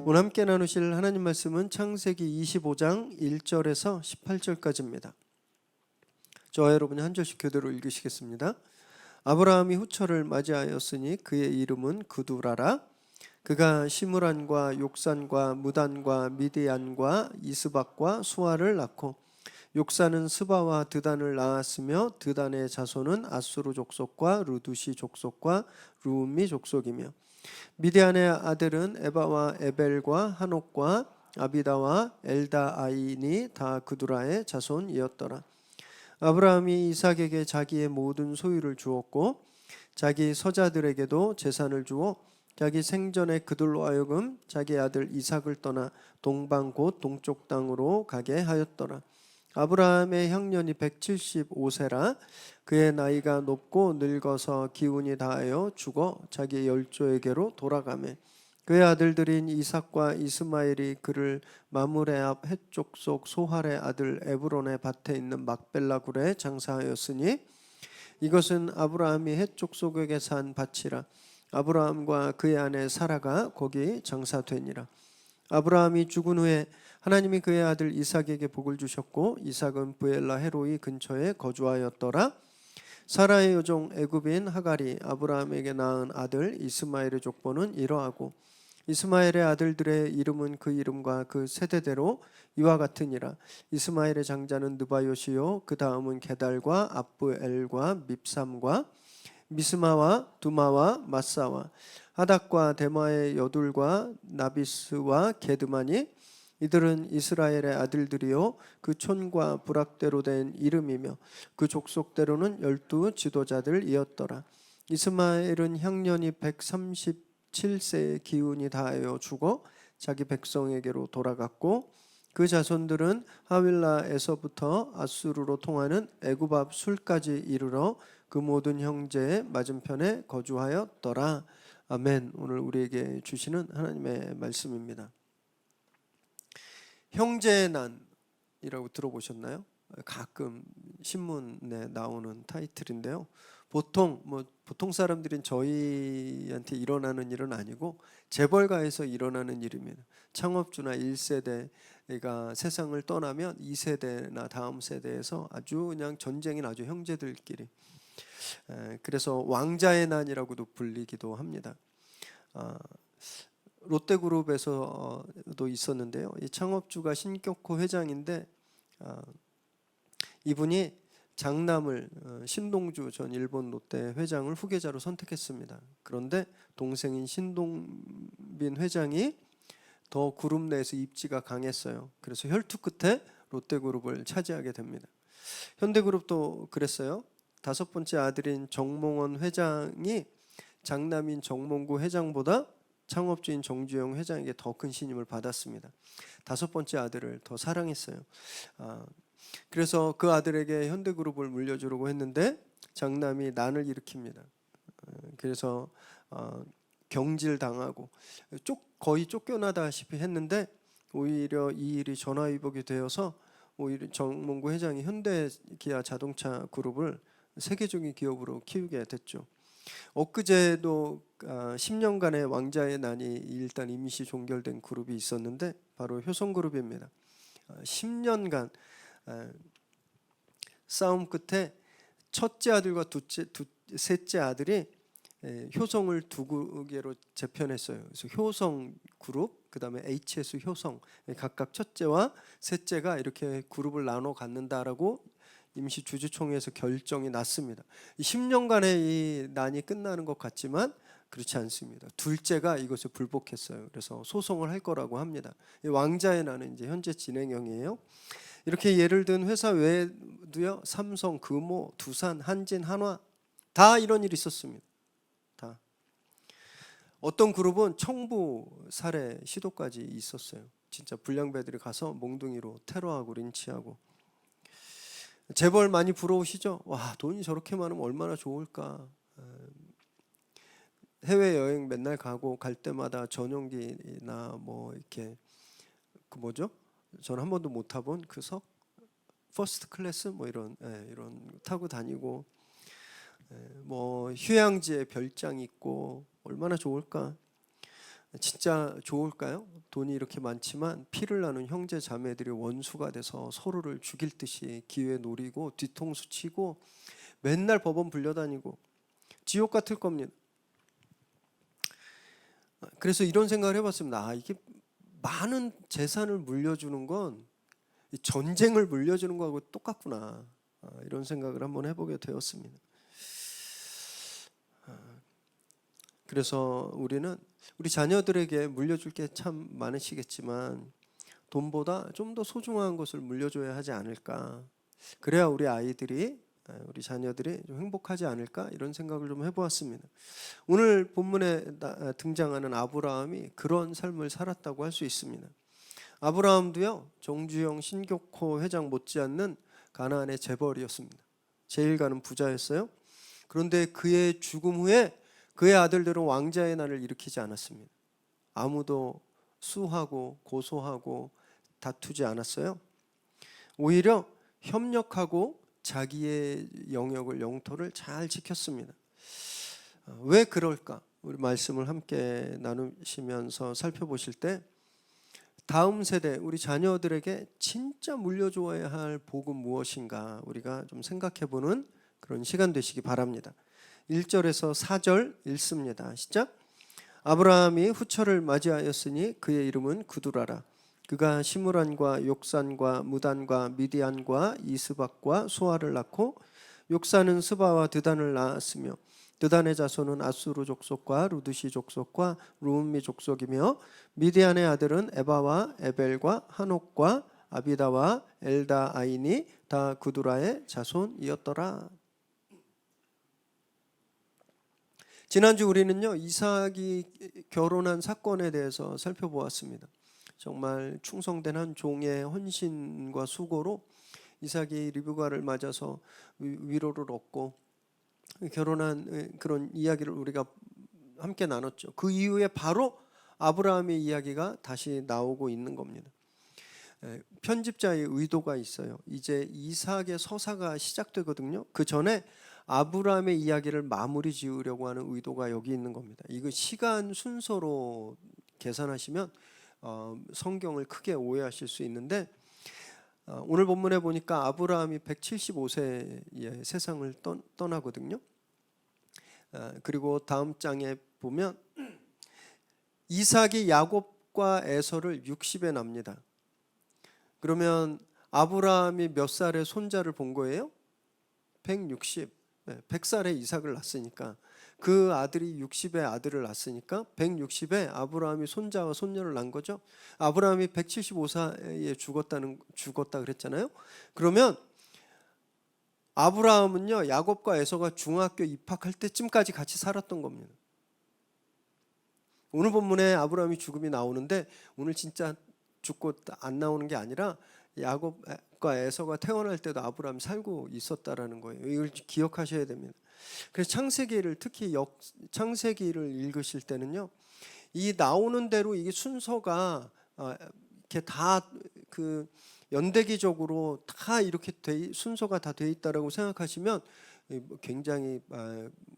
오늘 함께 나누실 하나님 말씀은 창세기 25장 1절에서 18절까지입니다. 저와 여러분이 한 절씩 교대로 읽으시겠습니다. 아브라함이 후처를 맞이하였으니 그의 이름은 그두라라. 그가 시므란과 욕산과 무단과 미디안과 이스박과 수아를 낳고 욕산은 스바와 드단을 낳았으며 드단의 자손은 아수르 족속과 루두시 족속과 루미 족속이며 미디안의 아들은 에바와 에벨과 한옥과 아비다와 엘다아인이 다 그두라의 자손이었더라. 아브라함이 이삭에게 자기의 모든 소유를 주었고 자기 서자들에게도 재산을 주어 자기 생전에 그들로 하여금 자기 아들 이삭을 떠나 동방 곧 동쪽 땅으로 가게 하였더라. 아브라함의 향년이 175세라. 그의 나이가 높고 늙어서 기운이 다하여 죽어 자기 열조에게로 돌아가매 그의 아들들인 이삭과 이스마엘이 그를 마므레 앞 헷족 속 소할의 아들 에브론의 밭에 있는 막벨라 굴에 장사하였으니 이것은 아브라함이 헷족 속에게 산 밭이라. 아브라함과 그의 아내 사라가 거기 장사되니라. 아브라함이 죽은 후에 하나님이 그의 아들 이삭에게 복을 주셨고 이삭은 브엘라 헤로이 근처에 거주하였더라. 사라의 여종 애굽인 하갈이 아브라함에게 낳은 아들 이스마엘의 족보는 이러하고 이스마엘의 아들들의 이름은 그 이름과 그 세대대로 이와 같으니라. 이스마엘의 장자는 느바요시요 그 다음은 게달과 압브엘과 밉삼과 미스마와 두마와 마사와 하닥과 데마의 여둘과 나비스와 게드마니 이들은 이스라엘의 아들들이요 그 촌과 부락대로 된 이름이며 그 족속대로는 12 지도자들이었더라. 이스마엘은 향년이 137세의 기운이 다하여 죽어 자기 백성에게로 돌아갔고 그 자손들은 하윌라에서부터 아수르로 통하는 애굽 앞 술까지 이르러 그 모든 형제의 맞은편에 거주하였더라. 아멘. 오늘 우리에게 주시는 하나님의 말씀입니다. 형제의 난이라고 들어보셨나요? 가끔 신문에 나오는 타이틀인데요. 보통 사람들은 저희한테 일어나는 일은 아니고 재벌가에서 일어나는 일입니다. 창업주나 1세대가 세상을 떠나면 2세대나 다음 세대에서 아주 그냥 전쟁이 나죠. 형제들끼리. 그래서 왕자의 난이라고도 불리기도 합니다. 롯데그룹에서도 있었는데요. 이 창업주가 신격호 회장인데 이분이 장남을 신동주 전 일본 롯데 회장을 후계자로 선택했습니다. 그런데 동생인 신동빈 회장이 더 그룹 내에서 입지가 강했어요. 그래서 혈투 끝에 롯데그룹을 차지하게 됩니다. 현대그룹도 그랬어요. 5번째 아들인 정몽원 회장이 장남인 정몽구 회장보다 창업주인 정주영 회장에게 더 큰 신임을 받았습니다. 5번째 아들을 더 사랑했어요. 그래서 그 아들에게 현대그룹을 물려주려고 했는데 장남이 난을 일으킵니다. 그래서 경질당하고 거의 쫓겨나다시피 했는데 오히려 이 일이 전화위복이 되어서 오히려 정몽구 회장이 현대기아 자동차 그룹을 세계적인 기업으로 키우게 됐죠. 엊그제도 10년간의 왕자의 난이 일단 임시 종결된 그룹이 있었는데 바로 효성그룹입니다. 10년간 싸움 끝에 첫째 아들과 셋째 아들이 효성을 두 개로 재편했어요. 그래서 효성그룹, 그 다음에 HS 효성, 각각 첫째와 셋째가 이렇게 그룹을 나눠 갖는다라고 임시 주주총회에서 결정이 났습니다. 10년간의 이 난이 끝나는 것 같지만 그렇지 않습니다. 둘째가 이것을 불복했어요. 그래서 소송을 할 거라고 합니다. 이 왕자의 난은 이제 현재 진행형이에요. 이렇게 예를 든 회사 외에도요, 삼성, 금호, 두산, 한진, 한화 다 이런 일이 있었습니다. 다. 어떤 그룹은 청부 살해 시도까지 있었어요. 진짜 불량배들이 가서 몽둥이로 테러하고 린치하고. 재벌 많이 부러우시죠? 와, 돈이 저렇게 많으면 얼마나 좋을까. 해외여행 맨날 가고 갈 때마다 전용기나 뭐 이렇게 그 뭐죠? 저는 한 번도 못 타본 그 퍼스트 클래스 뭐 이런 타고 다니고 뭐 휴양지에 별장 있고 얼마나 좋을까. 진짜 좋을까요? 돈이 이렇게 많지만 피를 나눈 형제 자매들이 원수가 돼서 서로를 죽일 듯이 기회 노리고 뒤통수 치고 맨날 법원 불려다니고 지옥 같을 겁니다. 그래서 이런 생각을 해봤습니다. 이게 많은 재산을 물려주는 건 전쟁을 물려주는 거하고 똑같구나. 이런 생각을 한번 해보게 되었습니다. 그래서 우리는 우리 자녀들에게 물려줄 게 참 많으시겠지만 돈보다 좀 더 소중한 것을 물려줘야 하지 않을까. 그래야 우리 아이들이 우리 자녀들이 좀 행복하지 않을까 이런 생각을 좀 해보았습니다. 오늘 본문에 등장하는 아브라함이 그런 삶을 살았다고 할 수 있습니다. 아브라함도요 정주영 신교코 회장 못지않는 가나안의 재벌이었습니다. 제일 가는 부자였어요. 그런데 그의 죽음 후에 그의 아들들은 왕자의 날을 일으키지 않았습니다. 아무도 수하고 고소하고 다투지 않았어요. 오히려 협력하고 자기의 영토를 잘 지켰습니다. 왜 그럴까? 우리 말씀을 함께 나누시면서 살펴보실 때 다음 세대 우리 자녀들에게 진짜 물려줘야 할 복은 무엇인가 우리가 좀 생각해보는 그런 시간 되시기 바랍니다. 1절에서 4절 읽습니다. 시작. 아브라함이 후처를 맞이하였으니 그의 이름은 구두라라. 그가 시므란과 욕산과 무단과 미디안과 이스박과 수아를 낳고 욕산은 스바와 드단을 낳았으며 드단의 자손은 아수르 족속과 루드시 족속과 루음미 족속이며 미디안의 아들은 에바와 에벨과 한옥과 아비다와 엘다아인이 다 구두라의 자손이었더라. 지난주 우리는요 이삭이 결혼한 사건에 대해서 살펴보았습니다. 정말 충성된 한 종의 헌신과 수고로 이삭이 리브가를 맞아서 위로를 얻고 결혼한 그런 이야기를 우리가 함께 나눴죠. 그 이후에 바로 아브라함의 이야기가 다시 나오고 있는 겁니다. 편집자의 의도가 있어요. 이제 이삭의 서사가 시작되거든요. 그 전에 아브라함의 이야기를 마무리 지으려고 하는 의도가 여기 있는 겁니다. 이거 시간 순서로 계산하시면 성경을 크게 오해하실 수 있는데 오늘 본문에 보니까 아브라함이 175세에 세상을 떠나거든요. 그리고 다음 장에 보면 이삭이 야곱과 에서를 60에 납니다. 그러면 아브라함이 몇 살에 손자를 본 거예요? 160. 100살에 이삭을 낳았으니까 그 아들이 60에 아들을 낳았으니까 160에 아브라함이 손자와 손녀를 낳은 거죠. 아브라함이 175세에 죽었다 그랬잖아요. 그러면 아브라함은요 야곱과 에서가 중학교 입학할 때쯤까지 같이 살았던 겁니다. 오늘 본문에 아브라함이 죽음이 나오는데 오늘 진짜 죽고 안 나오는 게 아니라 야곱과 에서가 태어날 때도 아브라함이 살고 있었다라는 거예요. 이걸 기억하셔야 됩니다. 그래서 창세기를 특히 창세기를 읽으실 때는요, 이 나오는 대로 이게 순서가 이렇게 다 그 연대기적으로 다 이렇게 순서가 다 돼 있다라고 생각하시면 굉장히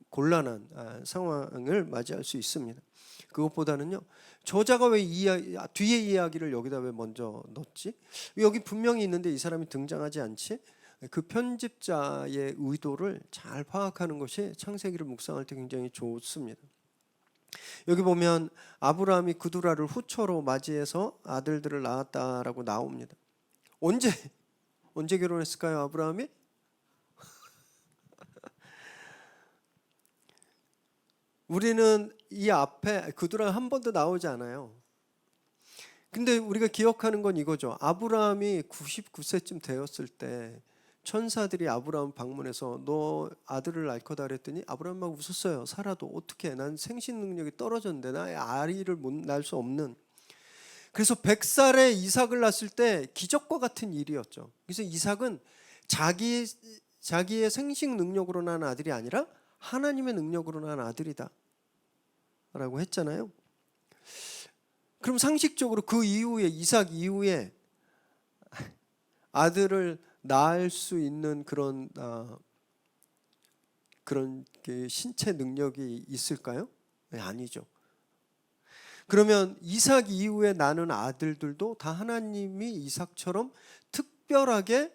곤란한 상황을 맞이할 수 있습니다. 그것보다는요, 저자가 왜 뒤에 이야기를 여기다 왜 먼저 넣었지? 여기 분명히 있는데 이 사람이 등장하지 않지? 그 편집자의 의도를 잘 파악하는 것이 창세기를 묵상할 때 굉장히 좋습니다. 여기 보면 아브라함이 구두라를 후처로 맞이해서 아들들을 낳았다라고 나옵니다. 언제 결혼했을까요, 아브라함이? 우리는 이 앞에 구두라 한 번도 나오지 않아요. 근데 우리가 기억하는 건 이거죠. 아브라함이 99세쯤 되었을 때 천사들이 아브라함 방문해서 너 아들을 낳을 거다 그랬더니 아브라함 막 웃었어요. 살아도 어떻게 난 생식 능력이 떨어졌는데 나 아이를 못 낳을 수 없는. 그래서 100살에 이삭을 낳았을 때 기적과 같은 일이었죠. 그래서 이삭은 자기의 생식 능력으로 난 아들이 아니라 하나님의 능력으로 난 아들이다 라고 했잖아요. 그럼 상식적으로 그 이후에 이삭 이후에 아들을 낳을 수 있는 그런 신체 능력이 있을까요? 네, 아니죠. 그러면 이삭 이후에 나는 아들들도 다 하나님이 이삭처럼 특별하게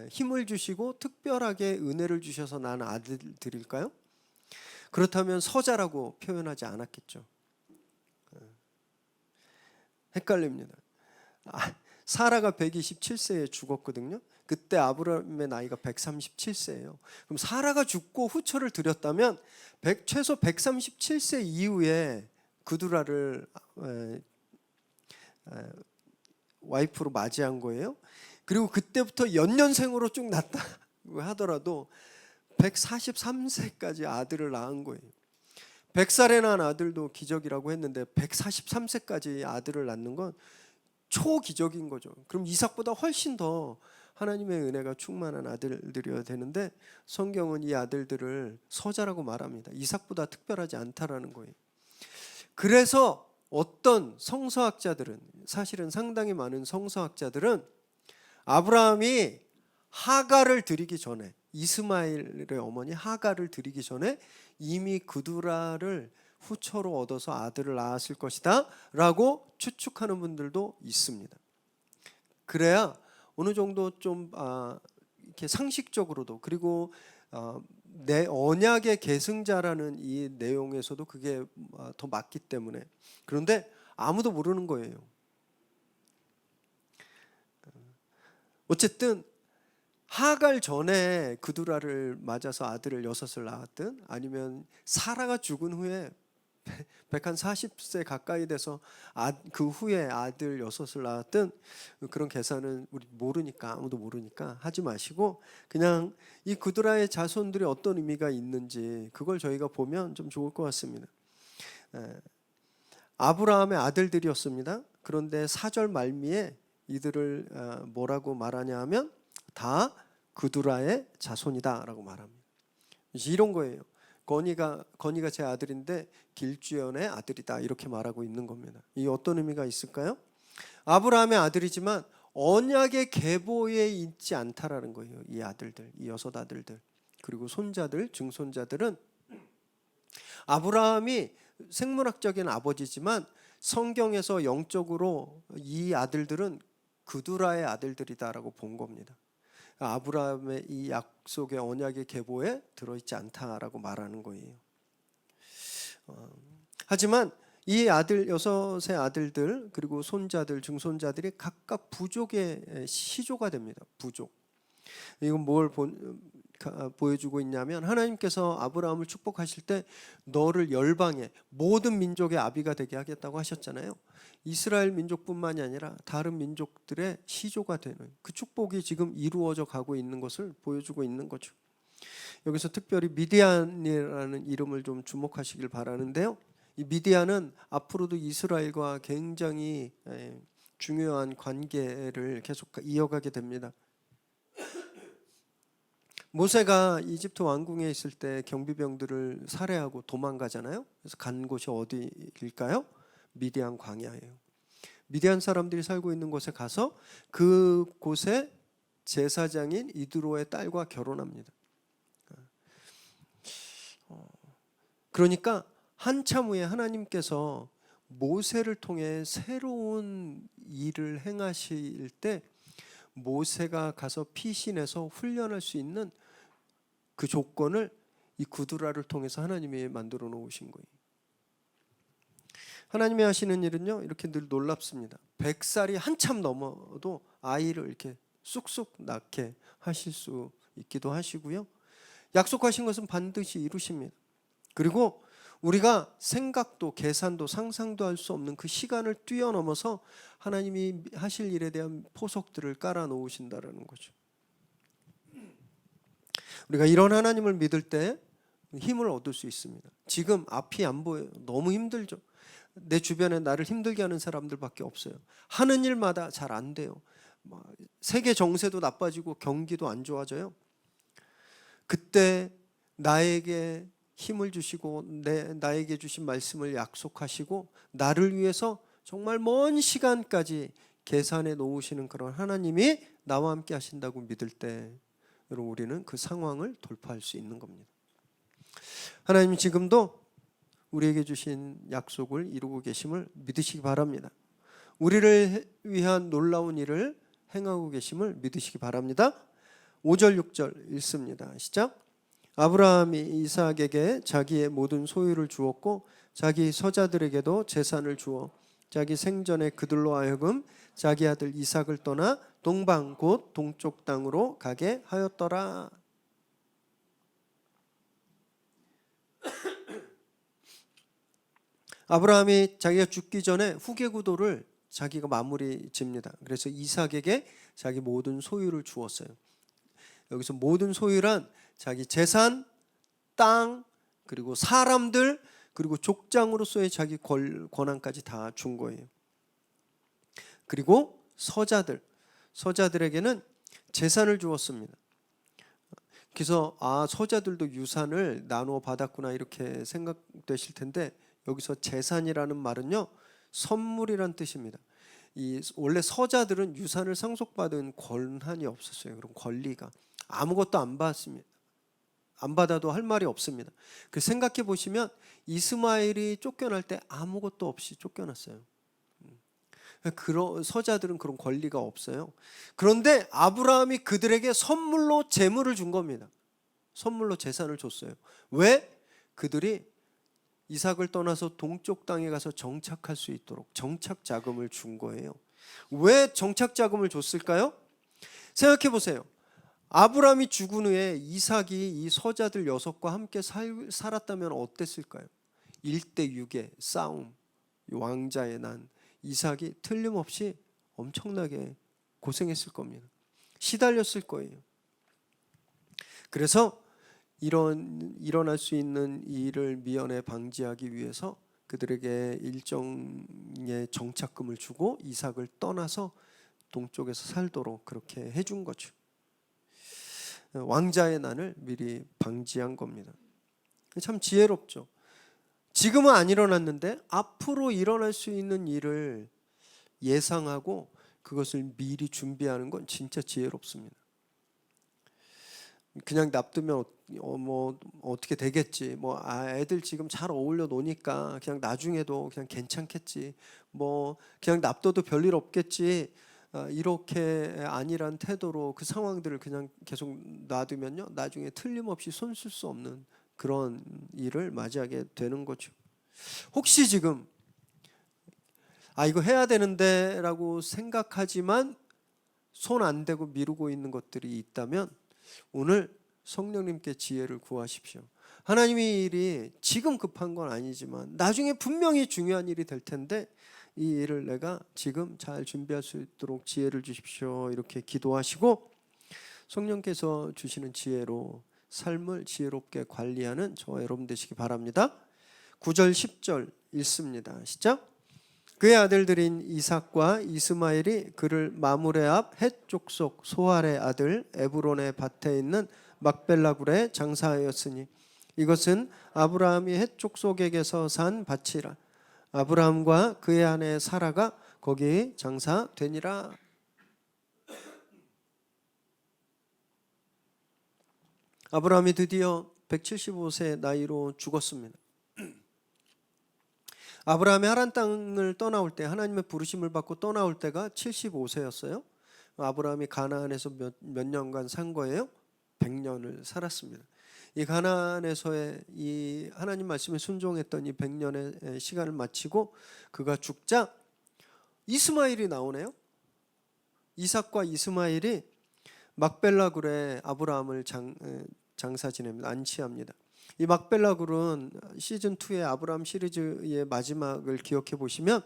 힘을 주시고 특별하게 은혜를 주셔서 난 아들들일까요? 그렇다면 서자라고 표현하지 않았겠죠. 헷갈립니다. 사라가 127세에 죽었거든요. 그때 아브라함의 나이가 137세예요. 그럼 사라가 죽고 후처를 드렸다면 최소 137세 이후에 그두라를 와이프로 맞이한 거예요. 그리고 그때부터 연년생으로 쭉 낳았다 하더라도 143세까지 아들을 낳은 거예요. 100살에 낳은 아들도 기적이라고 했는데 143세까지 아들을 낳는 건 초기적인 거죠. 그럼 이삭보다 훨씬 더 하나님의 은혜가 충만한 아들들이어야 되는데 성경은 이 아들들을 서자라고 말합니다. 이삭보다 특별하지 않다라는 거예요. 그래서 어떤 성서학자들은, 사실은 상당히 많은 성서학자들은 아브라함이 하갈을 드리기 전에, 이스마엘의 어머니 하갈을 드리기 전에 이미 그두라를 후처로 얻어서 아들을 낳았을 것이다 라고 추측하는 분들도 있습니다. 그래야 어느 정도 좀 이렇게 상식적으로도, 그리고 내 언약의 계승자라는 이 내용에서도 그게 더 맞기 때문에. 그런데 아무도 모르는 거예요. 어쨌든 하갈 전에 그두라를 맞아서 아들을 6을 낳았든, 아니면 사라가 죽은 후에 140세 가까이 돼서 그 후에 아들 6을 낳았든, 그런 계산은 우리 모르니까, 아무도 모르니까 하지 마시고 그냥 이 그두라의 자손들이 어떤 의미가 있는지 그걸 저희가 보면 좀 좋을 것 같습니다. 아브라함의 아들들이었습니다. 그런데 4절 말미에 이들을 뭐라고 말하냐 하면 다 그두라의 자손이다라고 말합니다. 이런 거예요. 건이가 제 아들인데 길주연의 아들이다 이렇게 말하고 있는 겁니다. 이 어떤 의미가 있을까요? 아브라함의 아들이지만 언약의 계보에 있지 않다라는 거예요. 이 아들들, 이 6 아들들, 그리고 손자들, 증손자들은 아브라함이 생물학적인 아버지지만 성경에서 영적으로 이 아들들은 그두라의 아들들이다라고 본 겁니다. 아브라함의 이 약속의 언약의 계보에 들어있지 않다라고 말하는 거예요. 하지만 이 아들 6의 아들들, 그리고 손자들, 증손자들이 각각 부족의 시조가 됩니다. 부족. 이건 뭘 보여주고 있냐면, 하나님께서 아브라함을 축복하실 때 너를 열방의 모든 민족의 아비가 되게 하겠다고 하셨잖아요. 이스라엘 민족뿐만이 아니라 다른 민족들의 시조가 되는 그 축복이 지금 이루어져 가고 있는 것을 보여주고 있는 거죠. 여기서 특별히 미디안이라는 이름을 좀 주목하시길 바라는데요. 이 미디안은 앞으로도 이스라엘과 굉장히 중요한 관계를 계속 이어가게 됩니다. 모세가 이집트 왕궁에 있을 때 경비병들을 살해하고 도망가잖아요. 그래서 간 곳이 어디일까요? 미디안 광야예요. 미디안 사람들이 살고 있는 곳에 가서 그곳에 제사장인 이드로의 딸과 결혼합니다. 그러니까 한참 후에 하나님께서 모세를 통해 새로운 일을 행하실 때 모세가 가서 피신해서 훈련할 수 있는 그 조건을 이 그두라를 통해서 하나님이 만들어 놓으신 거예요. 하나님이 하시는 일은요, 이렇게 늘 놀랍습니다. 100살이 한참 넘어도 아이를 이렇게 쑥쑥 낳게 하실 수 있기도 하시고요. 약속하신 것은 반드시 이루십니다. 그리고 우리가 생각도 계산도 상상도 할 수 없는 그 시간을 뛰어넘어서 하나님이 하실 일에 대한 포석들을 깔아 놓으신다라는 거죠. 우리가 이런 하나님을 믿을 때 힘을 얻을 수 있습니다. 지금 앞이 안 보여요. 너무 힘들죠. 내 주변에 나를 힘들게 하는 사람들밖에 없어요. 하는 일마다 잘 안 돼요. 세계 정세도 나빠지고 경기도 안 좋아져요. 그때 나에게 힘을 주시고 나에게 주신 말씀을 약속하시고 나를 위해서 정말 먼 시간까지 계산해 놓으시는 그런 하나님이 나와 함께 하신다고 믿을 때 여러분, 우리는 그 상황을 돌파할 수 있는 겁니다. 하나님 지금도 우리에게 주신 약속을 이루고 계심을 믿으시기 바랍니다. 우리를 위한 놀라운 일을 행하고 계심을 믿으시기 바랍니다. 5절 6절 읽습니다. 시작. 아브라함이 이삭에게 자기의 모든 소유를 주었고 자기 서자들에게도 재산을 주어 자기 생전에 그들로 하여금 자기 아들 이삭을 떠나 동방 곧 동쪽 땅으로 가게 하였더라. 아브라함이 자기가 죽기 전에 후계 구도를 자기가 마무리 집니다. 그래서 이삭에게 자기 모든 소유를 주었어요. 여기서 모든 소유란 자기 재산, 땅, 그리고 사람들, 그리고 족장으로서의 자기 권한까지 다 준 거예요. 그리고 서자들에게는 재산을 주었습니다. 그래서 서자들도 유산을 나누어 받았구나 이렇게 생각되실 텐데 여기서 재산이라는 말은요 선물이란 뜻입니다. 원래 서자들은 유산을 상속받은 권한이 없었어요. 그런 권리가 아무것도 안 받았습니다. 안 받아도 할 말이 없습니다. 그 생각해 보시면 이스마엘이 쫓겨날 때 아무것도 없이 쫓겨났어요. 그런 서자들은 그런 권리가 없어요. 그런데 아브라함이 그들에게 선물로 재물을 준 겁니다. 선물로 재산을 줬어요. 왜? 그들이 이삭을 떠나서 동쪽 땅에 가서 정착할 수 있도록 정착 자금을 준 거예요. 왜 정착 자금을 줬을까요? 생각해 보세요. 아브라함이 죽은 후에 이삭이 이 서자들 6과 함께 살았다면 어땠을까요? 1대 6의 싸움, 왕자의 난, 이삭이 틀림없이 엄청나게 고생했을 겁니다. 시달렸을 거예요. 그래서 일어날 수 있는 일을 미연에 방지하기 위해서 그들에게 일정의 정착금을 주고 이삭을 떠나서 동쪽에서 살도록 그렇게 해준 거죠. 왕자의 난을 미리 방지한 겁니다. 참 지혜롭죠. 지금은 안 일어났는데 앞으로 일어날 수 있는 일을 예상하고 그것을 미리 준비하는 건 진짜 지혜롭습니다. 그냥 놔두면 어떻게 되겠지. 애들 지금 잘 어울려 노니까 그냥 나중에도 그냥 괜찮겠지. 그냥 놔둬도 별일 없겠지. 이렇게 안일한 태도로 그 상황들을 그냥 계속 놔두면요 나중에 틀림없이 손 쓸 수 없는 그런 일을 맞이하게 되는 거죠. 혹시 지금 이거 해야 되는데 라고 생각하지만 손 안 대고 미루고 있는 것들이 있다면 오늘 성령님께 지혜를 구하십시오. 하나님의 일이 지금 급한 건 아니지만 나중에 분명히 중요한 일이 될 텐데 이 일을 내가 지금 잘 준비할 수 있도록 지혜를 주십시오. 이렇게 기도하시고 성령께서 주시는 지혜로 삶을 지혜롭게 관리하는 저와 여러분 되시기 바랍니다. 9절 10절 읽습니다. 시작. 그의 아들들인 이삭과 이스마엘이 그를 마므레 앞 헷 족속 소알의 아들 에브론의 밭에 있는 막벨라 굴에 장사하였으니 이것은 아브라함이 헷 족속에게서 산 밭이라. 아브라함과 그의 아내 사라가 거기 장사되니라. 아브라함이 드디어 175세 나이로 죽었습니다. 아브라함이 하란 땅을 떠나올 때 하나님의 부르심을 받고 떠나올 때가 75세였어요. 아브라함이 가나안에서 몇 년간 산 거예요? 100년을 살았습니다. 이 가나안에서의 이 하나님 말씀에 순종했던 이 100년의 시간을 마치고 그가 죽자 이스마엘이 나오네요. 이삭과 이스마엘이 막벨라 굴에 아브라함을 장사 지냅니다. 안치합니다. 이 막벨라 굴은 시즌 2의 아브라함 시리즈의 마지막을 기억해 보시면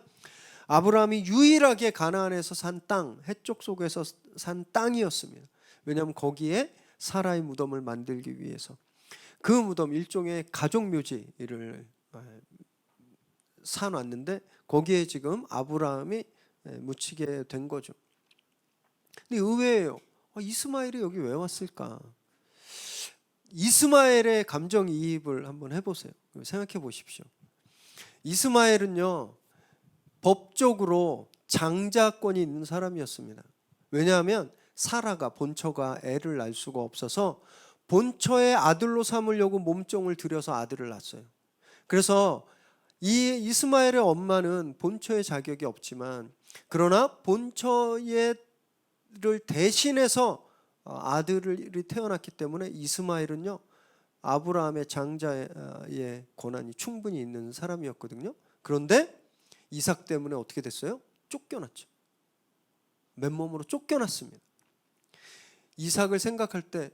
아브라함이 유일하게 가나안에서 산 땅, 헷족 속에서 산 땅이었습니다. 왜냐하면 거기에 사라의 무덤을 만들기 위해서 그 무덤 일종의 가족 묘지를 사놨는데 거기에 지금 아브라함이 묻히게 된 거죠. 근데 의외예요. 이스마엘이 여기 왜 왔을까? 이스마엘의 감정이입을 한번 해보세요. 생각해 보십시오. 이스마엘은요 법적으로 장자권이 있는 사람이었습니다. 왜냐하면 사라가 본처가 애를 낳을 수가 없어서 본처의 아들로 삼으려고 몸종을 들여서 아들을 낳았어요. 그래서 이 이스마엘의 엄마는 본처의 자격이 없지만, 그러나 본처를 대신해서 아들이 태어났기 때문에 이스마엘은요, 아브라함의 장자의 권한이 충분히 있는 사람이었거든요. 그런데 이삭 때문에 어떻게 됐어요? 쫓겨났죠. 맨몸으로 쫓겨났습니다. 이삭을 생각할 때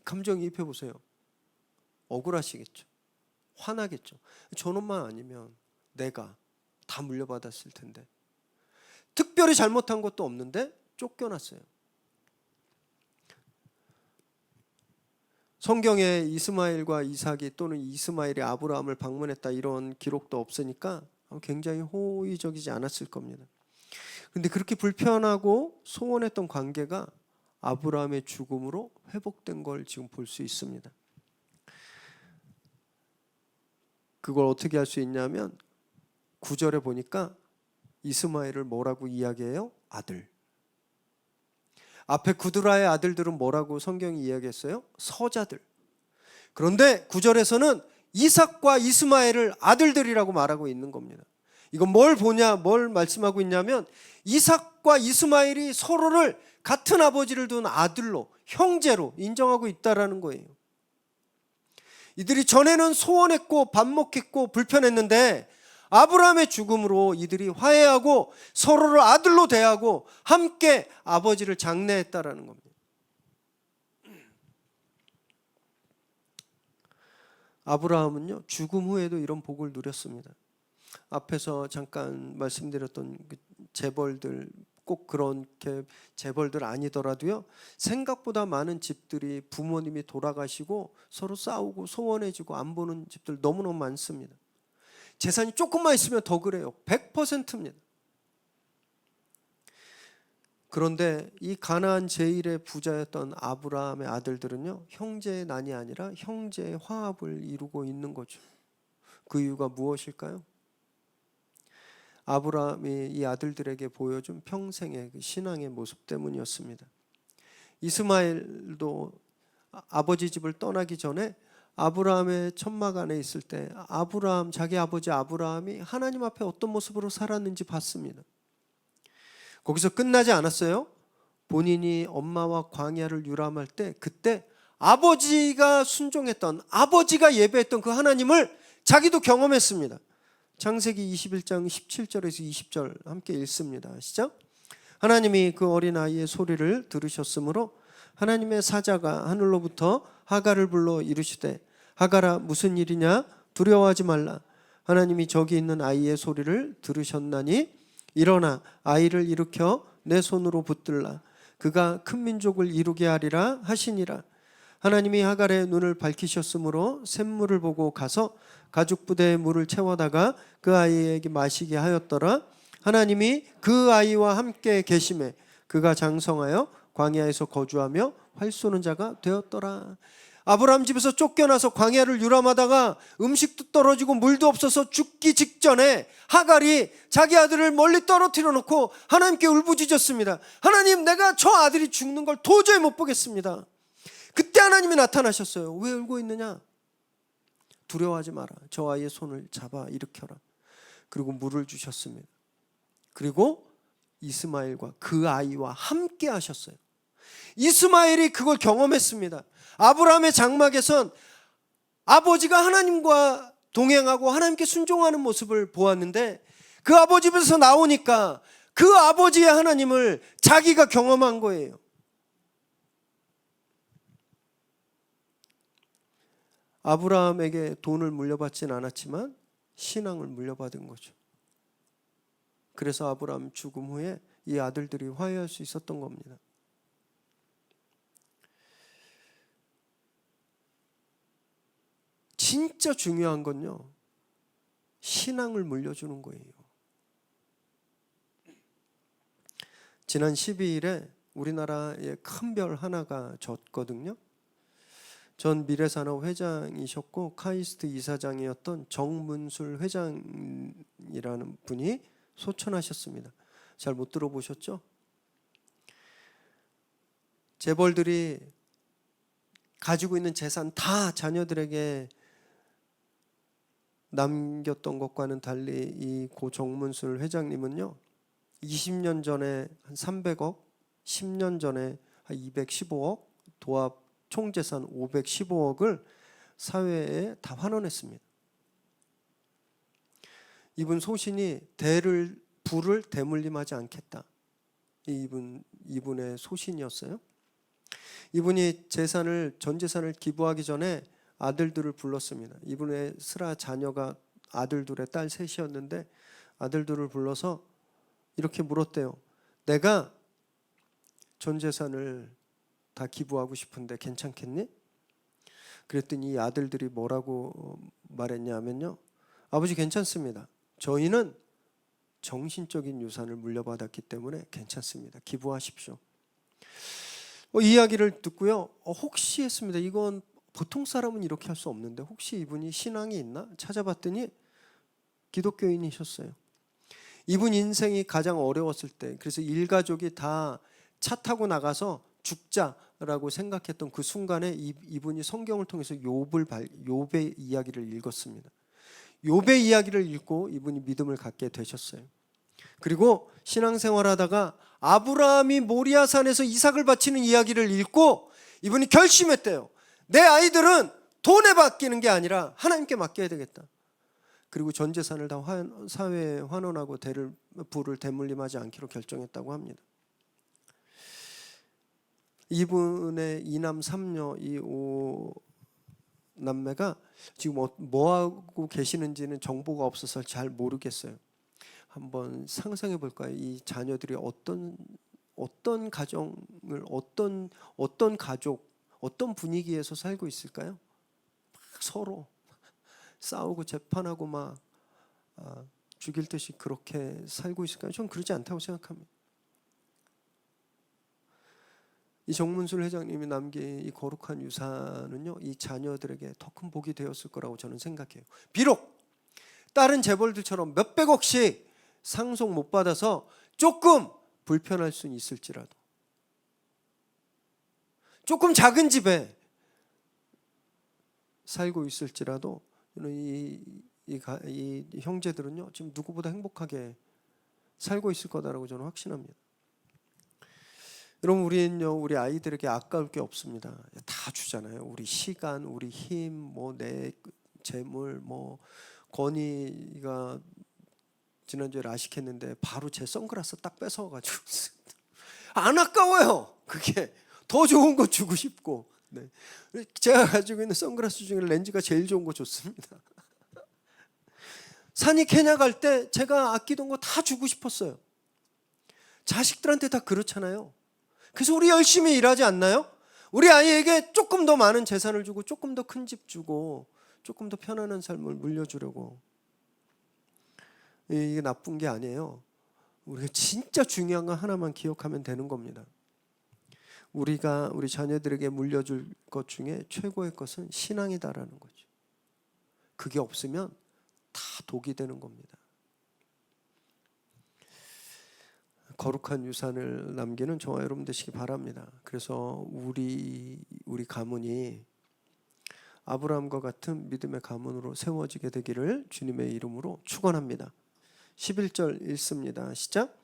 감정이입해 보세요. 억울하시겠죠. 화나겠죠. 저놈만 아니면 내가 다 물려받았을 텐데, 특별히 잘못한 것도 없는데 쫓겨났어요. 성경에 이스마엘과 이삭이 또는 이스마엘이 아브라함을 방문했다 이런 기록도 없으니까 굉장히 호의적이지 않았을 겁니다. 그런데 그렇게 불편하고 소원했던 관계가 아브라함의 죽음으로 회복된 걸 지금 볼 수 있습니다. 그걸 어떻게 할 수 있냐면 9절에 보니까 이스마엘을 뭐라고 이야기해요? 아들. 앞에 구드라의 아들들은 뭐라고 성경이 이야기했어요? 서자들. 그런데 9절에서는 이삭과 이스마엘을 아들들이라고 말하고 있는 겁니다. 이건 뭘 말씀하고 있냐면 이삭과 이스마엘이 서로를 같은 아버지를 둔 아들로, 형제로 인정하고 있다라는 거예요. 이들이 전에는 소원했고 반목했고 불편했는데 아브라함의 죽음으로 이들이 화해하고 서로를 아들로 대하고 함께 아버지를 장례했다라는 겁니다. 아브라함은요, 죽음 후에도 이런 복을 누렸습니다. 앞에서 잠깐 말씀드렸던 재벌들, 꼭 그렇게 재벌들 아니더라도요, 생각보다 많은 집들이 부모님이 돌아가시고 서로 싸우고 소원해지고 안 보는 집들 너무너무 많습니다. 재산이 조금만 있으면 더 그래요. 100%입니다. 그런데 이 가나안 제1의 부자였던 아브라함의 아들들은요, 형제의 난이 아니라 형제의 화합을 이루고 있는 거죠. 그 이유가 무엇일까요? 아브라함이 이 아들들에게 보여준 평생의 그 신앙의 모습 때문이었습니다. 이스마엘도 아버지 집을 떠나기 전에 아브라함의 천막 안에 있을 때 자기 아버지 아브라함이 하나님 앞에 어떤 모습으로 살았는지 봤습니다. 거기서 끝나지 않았어요. 본인이 엄마와 광야를 유람할 때 그때 아버지가 순종했던, 아버지가 예배했던 그 하나님을 자기도 경험했습니다. 창세기 21장 17절에서 20절 함께 읽습니다. 시작. 하나님이 그 어린아이의 소리를 들으셨으므로 하나님의 사자가 하늘로부터 하갈을 불러 이르시되 하갈아 무슨 일이냐 두려워하지 말라. 하나님이 저기 있는 아이의 소리를 들으셨나니 일어나 아이를 일으켜 내 손으로 붙들라. 그가 큰 민족을 이루게 하리라 하시니라. 하나님이 하갈의 눈을 밝히셨으므로 샘물을 보고 가서 가죽 부대에 물을 채워다가 그 아이에게 마시게 하였더라. 하나님이 그 아이와 함께 계심에 그가 장성하여 광야에서 거주하며 활 쏘는 자가 되었더라. 아브라함 집에서 쫓겨나서 광야를 유람하다가 음식도 떨어지고 물도 없어서 죽기 직전에 하갈이 자기 아들을 멀리 떨어뜨려 놓고 하나님께 울부짖었습니다. 하나님, 내가 저 아들이 죽는 걸 도저히 못 보겠습니다. 그때 하나님이 나타나셨어요. 왜 울고 있느냐? 두려워하지 마라. 저 아이의 손을 잡아 일으켜라. 그리고 물을 주셨습니다. 그리고 이스마엘과 그 아이와 함께 하셨어요. 이스마엘이 그걸 경험했습니다. 아브라함의 장막에선 아버지가 하나님과 동행하고 하나님께 순종하는 모습을 보았는데 그 아버지 집에서 나오니까 그 아버지의 하나님을 자기가 경험한 거예요. 아브라함에게 돈을 물려받진 않았지만 신앙을 물려받은 거죠. 그래서 아브라함 죽음 후에 이 아들들이 화해할 수 있었던 겁니다. 진짜 중요한 건요, 신앙을 물려주는 거예요. 지난 12일에 우리나라에 큰 별 하나가 졌거든요. 전 미래산업 회장이셨고 카이스트 이사장이었던 정문술 회장이라는 분이 소천하셨습니다. 잘 못 들어보셨죠? 재벌들이 가지고 있는 재산 다 자녀들에게 남겼던 것과는 달리 이 고 정문술 회장님은요, 20년 전에 한 300억, 10년 전에 한 215억, 도합 총재산 515억을 사회에 다 환원했습니다. 이분 소신이 부를 대물림하지 않겠다. 이분의 소신이었어요. 이분이 전 재산을 기부하기 전에 아들들을 불렀습니다. 이분의 슬아 자녀가 아들 둘에 딸 셋이었는데 아들들을 불러서 이렇게 물었대요. 내가 전 재산을 다 기부하고 싶은데 괜찮겠니? 그랬더니 이 아들들이 뭐라고 말했냐면요, 아버지 괜찮습니다. 저희는 정신적인 유산을 물려받았기 때문에 괜찮습니다. 기부하십시오. 이 이야기를 듣고요, 혹시 했습니다. 이건 보통 사람은 이렇게 할 수 없는데 혹시 이분이 신앙이 있나 찾아봤더니 기독교인이셨어요. 이분 인생이 가장 어려웠을 때, 그래서 일가족이 다 차 타고 나가서 죽자라고 생각했던 그 순간에 이분이 성경을 통해서 욥의 이야기를 읽었습니다. 욥의 이야기를 읽고 이분이 믿음을 갖게 되셨어요. 그리고 신앙생활하다가 아브라함이 모리아산에서 이삭을 바치는 이야기를 읽고 이분이 결심했대요. 내 아이들은 돈에 맡기는 게 아니라 하나님께 맡겨야 되겠다. 그리고 전 재산을 다 사회에 환원하고 부를 대물림하지 않기로 결정했다고 합니다. 이분의 이남 삼녀 이 5남매가 지금 뭐하고 계시는지는 정보가 없어서 잘 모르겠어요. 한번 상상해 볼까요? 이 자녀들이 어떤 가정을 어떤 가족, 어떤 분위기에서 살고 있을까요? 막 서로 싸우고 재판하고 막 죽일 듯이 그렇게 살고 있을까요? 전 그러지 않다고 생각합니다. 이 정문술 회장님이 남긴 이 거룩한 유산은요, 이 자녀들에게 더 큰 복이 되었을 거라고 저는 생각해요. 비록 다른 재벌들처럼 몇백억씩 상속 못 받아서 조금 불편할 수는 있을지라도, 조금 작은 집에 살고 있을지라도 이 형제들은요 지금 누구보다 행복하게 살고 있을 거다라고 저는 확신합니다. 여러분, 우리는요 우리 아이들에게 아까울 게 없습니다. 다 주잖아요. 우리 시간, 우리 힘, 뭐 내 재물, 뭐 건이가 지난주에 라식했는데 바로 제 선글라스 딱 뺏어가지고 안 아까워요. 그게 더 좋은 거 주고 싶고. 네. 제가 가지고 있는 선글라스 중에 렌즈가 제일 좋은 거 줬습니다. 산이 케냐 갈 때 제가 아끼던 거 다 주고 싶었어요. 자식들한테 다 그렇잖아요. 그래서 우리 열심히 일하지 않나요? 우리 아이에게 조금 더 많은 재산을 주고 조금 더 큰 집 주고 조금 더 편안한 삶을 물려주려고. 이게 나쁜 게 아니에요. 우리가 진짜 중요한 거 하나만 기억하면 되는 겁니다. 우리가 우리 자녀들에게 물려줄 것 중에 최고의 것은 신앙이다라는 거죠. 그게 없으면 다 독이 되는 겁니다. 거룩한 유산을 남기는 저와 여러분 되시기 바랍니다. 그래서 우리 가문이 아브라함과 같은 믿음의 가문으로 세워지게 되기를 주님의 이름으로 축원합니다. 11절 읽습니다. 시작.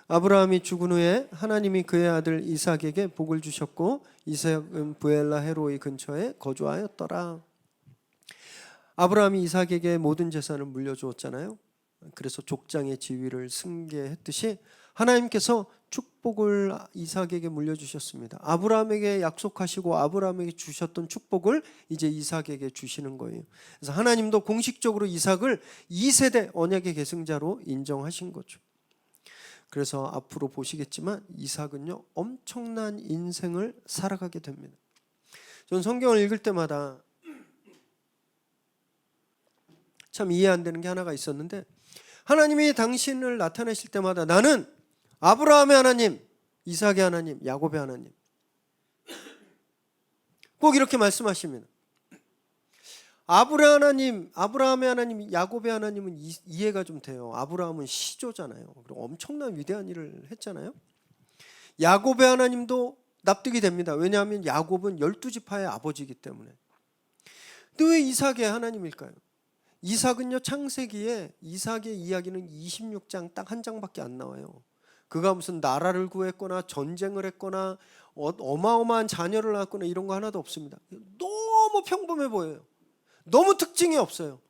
아브라함이 죽은 후에 하나님이 그의 아들 이삭에게 복을 주셨고 이삭은 브엘라 헤로이 근처에 거주하였더라. 아브라함이 이삭에게 모든 재산을 물려주었잖아요. 그래서 족장의 지위를 승계했듯이 하나님께서 축복을 이삭에게 물려주셨습니다. 아브라함에게 약속하시고 아브라함에게 주셨던 축복을 이제 이삭에게 주시는 거예요. 그래서 하나님도 공식적으로 이삭을 2세대 언약의 계승자로 인정하신 거죠. 그래서 앞으로 보시겠지만 이삭은요 엄청난 인생을 살아가게 됩니다. 전 성경을 읽을 때마다 참 이해 안 되는 게 하나가 있었는데, 하나님이 당신을 나타내실 때마다 나는 아브라함의 하나님, 이삭의 하나님, 야곱의 하나님, 꼭 이렇게 말씀하십니다. 아브라함의 하나님, 야곱의 하나님은 이해가 좀 돼요. 아브라함은 시조잖아요. 그리고 엄청난 위대한 일을 했잖아요. 야곱의 하나님도 납득이 됩니다. 왜냐하면 야곱은 12지파의 아버지이기 때문에. 근데 왜 이삭의 하나님일까요? 이삭은요, 창세기에 이삭의 이야기는 26장 딱 한 장밖에 안 나와요. 그가 무슨 나라를 구했거나 전쟁을 했거나 어마어마한 자녀를 낳았거나 이런 거 하나도 없습니다. 너무 평범해 보여요. 너무 특징이 없어요.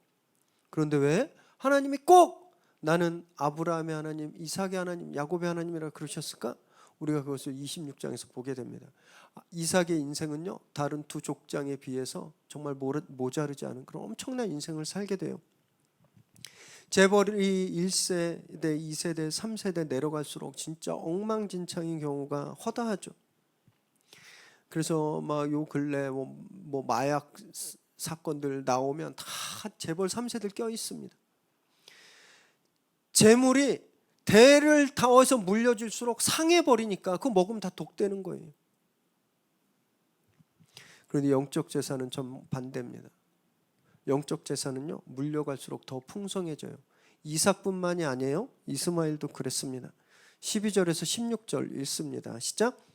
그런데 왜 하나님이 꼭 나는 아브라함의 하나님, 이삭의 하나님, 야곱의 하나님이라 그러셨을까? 우리가 그것을 26장에서 보게 됩니다. 이삭의 인생은요, 다른 두 족장에 비해서 정말 모자르지 않은 그런 엄청난 인생을 살게 돼요. 재벌이 1세대, 2세대, 3세대 내려갈수록 진짜 엉망진창인 경우가 허다하죠. 그래서 막 요 근래 뭐 마약 사건들 나오면 다 재벌 3세들 껴 있습니다. 재물이 대를 타워서 물려질수록 상해버리니까 그거 먹으면 다 독되는 거예요. 그런데 영적 재산은 좀 반대입니다. 영적 재산은요, 물려갈수록 더 풍성해져요. 이삭뿐만이 아니에요. 이스마엘도 그랬습니다. 12절에서 16절 읽습니다. 시작.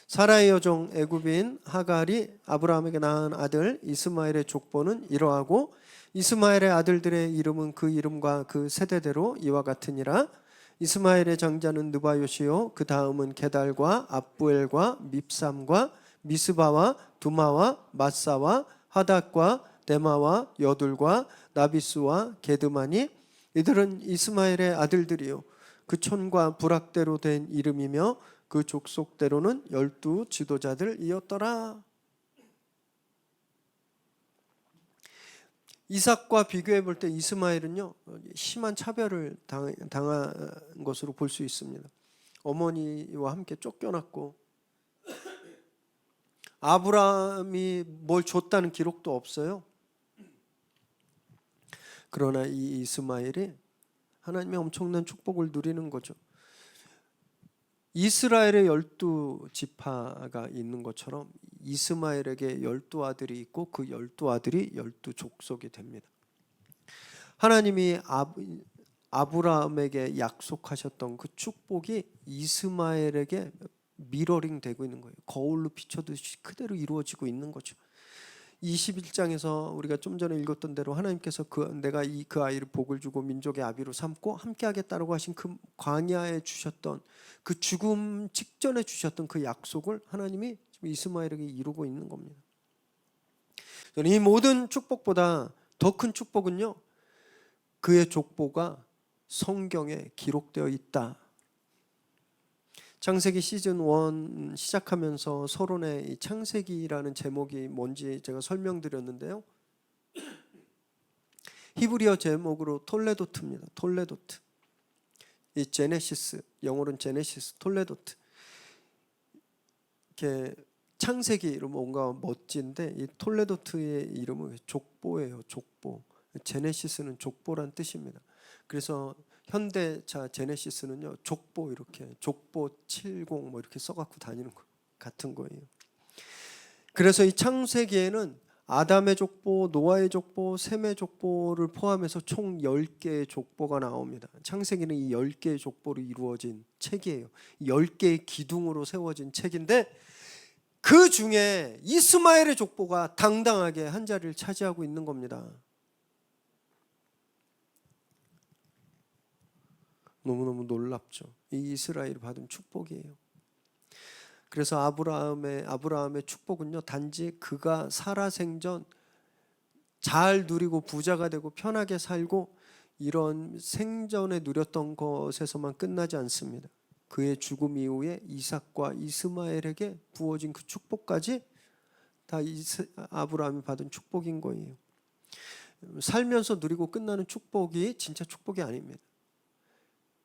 사라의 여종 애굽인 하갈이 아브라함에게 낳은 아들 이스마엘의 족보는 이러하고 이스마엘의 아들들의 이름은 그 이름과 그 세대대로 이와 같으니라. 이스마엘의 장자는 느바요시요 그 다음은 게달과 압부엘과 밉삼과 미스바와 두마와 마사와 하닷과 데마와 여둘과 나비스와 게드마니 이들은 이스마엘의 아들들이요 그 촌과 부락대로 된 이름이며 그 족속대로는 12 지도자들이었더라. 이삭과 비교해 볼 때 이스마엘은요 심한 차별을 당한 것으로 볼 수 있습니다. 어머니와 함께 쫓겨났고 아브라함이 뭘 줬다는 기록도 없어요. 그러나 이 이스마엘이 하나님의 엄청난 축복을 누리는 거죠. 이스라엘의 12지파가 있는 것처럼 이스마엘에게 12아들이 있고 그 12아들이 12족속이 됩니다. 하나님이 아브라함에게 약속하셨던 그 축복이 이스마엘에게 미러링 되고 있는 거예요. 거울로 비춰듯이 그대로 이루어지고 있는 거죠. 21장에서 우리가 좀 전에 읽었던 대로 하나님께서 내가 그 아이를 복을 주고 민족의 아비로 삼고 함께 하겠다라고 하신 그 광야에 주셨던 그 죽음 직전에 주셨던 그 약속을 하나님이 지금 이스마엘에게 이루고 있는 겁니다. 이 모든 축복보다 더 큰 축복은요, 그의 족보가 성경에 기록되어 있다. 창세기 시즌 1 시작하면서 서론에 이 창세기라는 제목이 뭔지 제가 설명드렸는데요. 히브리어 제목으로 톨레도트입니다. 톨레도트. 이 제네시스, 영어로는 제네시스, 톨레도트. 이렇게 창세기 이름 뭔가 멋진데 이 톨레도트의 이름은 족보예요. 족보. 제네시스는 족보란 뜻입니다. 그래서 현대차 제네시스는요 족보 이렇게 족보 70 뭐 이렇게 써갖고 다니는 것 같은 거예요. 그래서 이 창세기에는 아담의 족보, 노아의 족보, 셈의 족보를 포함해서 총 10개의 족보가 나옵니다. 창세기는 이 10개의 족보로 이루어진 책이에요. 10개의 기둥으로 세워진 책인데 그 중에 이스마엘의 족보가 당당하게 한 자리를 차지하고 있는 겁니다. 너무너무 놀랍죠. 이 이스라엘이 받은 축복이에요. 그래서 아브라함의 축복은요, 단지 그가 살아생전 잘 누리고 부자가 되고 편하게 살고 이런 생전에 누렸던 것에서만 끝나지 않습니다. 그의 죽음 이후에 이삭과 이스마엘에게 부어진 그 축복까지 다 아브라함이 받은 축복인 거예요. 살면서 누리고 끝나는 축복이 진짜 축복이 아닙니다.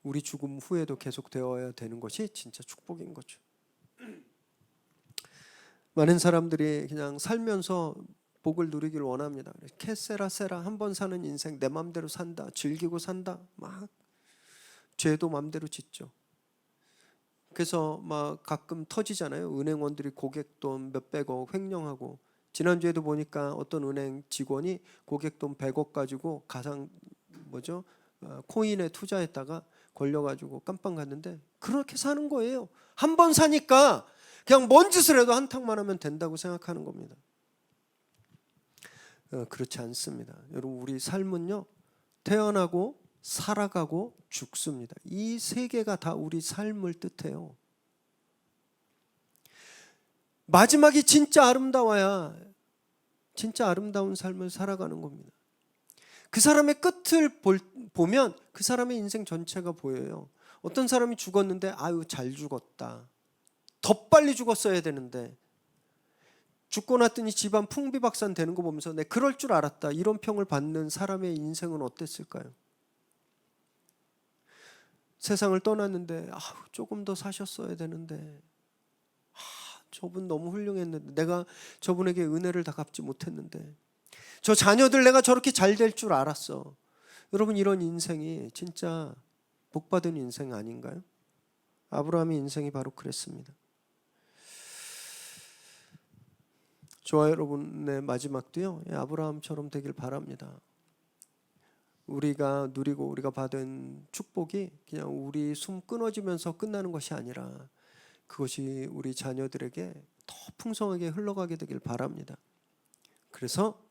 우리 죽음 후에도 계속 되어야 되는 것이 진짜 축복인 거죠. 많은 사람들이 그냥 살면서 복을 누리기를 원합니다. 캐세라 세라 한 번 사는 인생 내 맘대로 산다, 즐기고 산다, 막 죄도 맘대로 짓죠. 그래서 막 가끔 터지잖아요. 은행원들이 고객돈 몇백억 횡령하고 지난주에도 보니까 어떤 은행 직원이 고객돈 100억 가지고 코인에 투자했다가 걸려가지고 깜빵 갔는데 그렇게 사는 거예요. 한 번 사니까 그냥 뭔 짓을 해도 한탕만 하면 된다고 생각하는 겁니다. 그렇지 않습니다. 여러분, 우리 삶은요, 태어나고 살아가고 죽습니다. 이 세 개가 다 우리 삶을 뜻해요. 마지막이 진짜 아름다워야 진짜 아름다운 삶을 살아가는 겁니다. 그 사람의 끝을 보면 그 사람의 인생 전체가 보여요. 어떤 사람이 죽었는데 아유 잘 죽었다. 더 빨리 죽었어야 되는데 죽고 났더니 집안 풍비박산 되는 거 보면서 내 그럴 줄 알았다. 이런 평을 받는 사람의 인생은 어땠을까요? 세상을 떠났는데 조금 더 사셨어야 되는데 저분 너무 훌륭했는데 내가 저분에게 은혜를 다 갚지 못했는데 저 자녀들 내가 저렇게 잘 될 줄 알았어. 여러분, 이런 인생이 진짜 복받은 인생 아닌가요? 아브라함의 인생이 바로 그랬습니다. 저와 여러분의 마지막도요, 아브라함처럼 되길 바랍니다. 우리가 누리고 우리가 받은 축복이 그냥 우리 숨 끊어지면서 끝나는 것이 아니라 그것이 우리 자녀들에게 더 풍성하게 흘러가게 되길 바랍니다. 그래서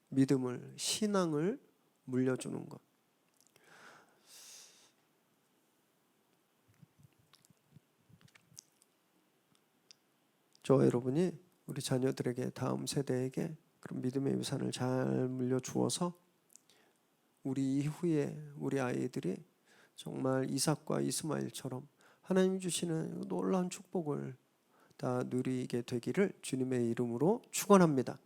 믿음을, 신앙을 물려주는 것. 저와 여러분이 우리 자녀들에게, 다음 세대에게 그런 믿음의 유산을 잘 물려주어서 우리 이후에 우리 아이들이 정말 이삭과 이스마엘처럼 하나님 주시는 놀라운 축복을 다 누리게 되기를 주님의 이름으로 축원합니다.